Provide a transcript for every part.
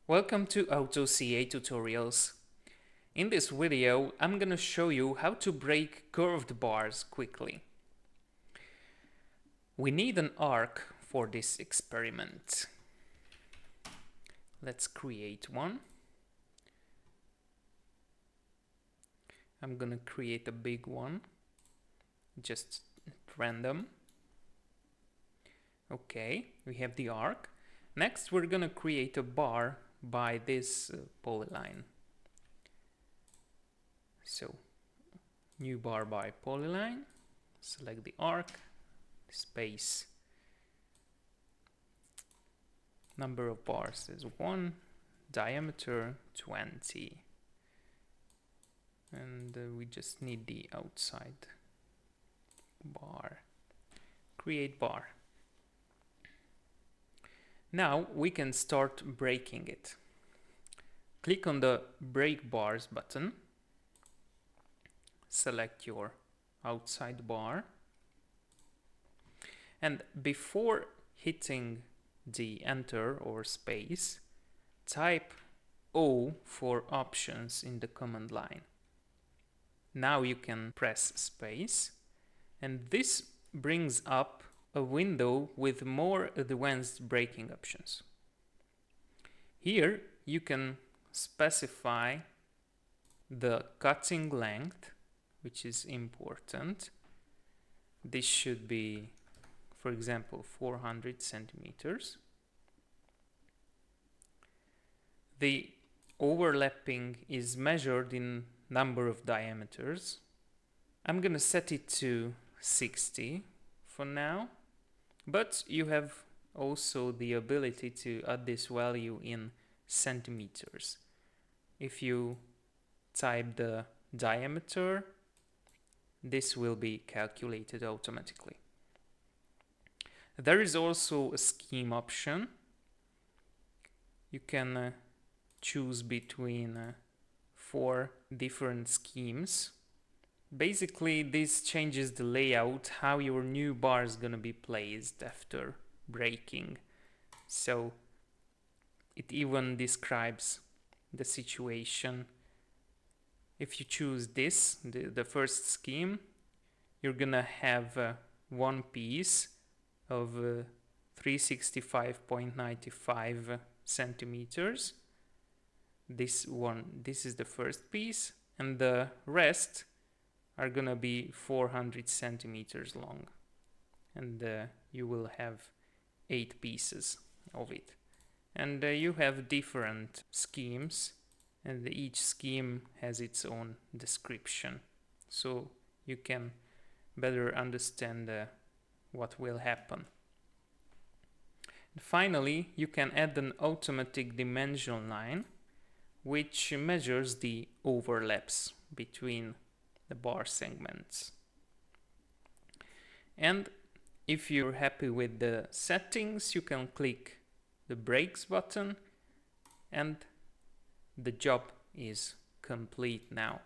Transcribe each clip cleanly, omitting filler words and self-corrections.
Welcome to AutoCAD tutorials. In this video, I'm gonna show you how to break curved bars quickly. We need an arc for this experiment. Let's create one. I'm gonna create a big one, just at random. Okay, we have the arc. Next, we're gonna create a bar by this polyline. So, new bar by polyline, select the arc, space. Number of bars is 1, diameter 20. And we just need the outside bar. Create bar. Now we can start breaking it. Click on the Break Bars button. Select your outside bar. And before hitting the Enter or space, type O for options in the command line. Now you can press space, and this brings up a window with more advanced breaking options. Here you can specify the cutting length, which is important. This should be, for example, 400 centimeters. The overlapping is measured in number of diameters. I'm gonna set it to 60 for now. But you have also the ability to add this value in centimeters. If you type the diameter, this will be calculated automatically. There is also a scheme option. You can choose between 4 different schemes. Basically, this changes the layout, how your new bar is gonna be placed after breaking. So it even describes the situation. If you choose this, the first scheme, you're gonna have one piece of 365.95 centimeters. This is the first piece, and the rest are gonna be 400 centimeters long, and you will have 8 pieces of it. And you have different schemes, and each scheme has its own description, so you can better understand what will happen. And finally, you can add an automatic dimension line which measures the overlaps between the bar segments. And if you're happy with the settings, you can click the Brakes button, and the job is complete now.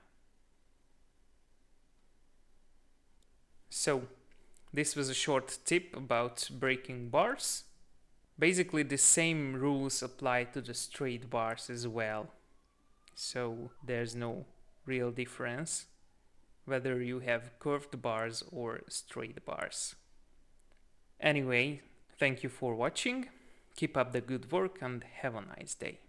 So this was a short tip about breaking bars. Basically, the same rules apply to the straight bars as well. So there's no real difference whether you have curved bars or straight bars. Anyway, thank you for watching, keep up the good work, and have a nice day.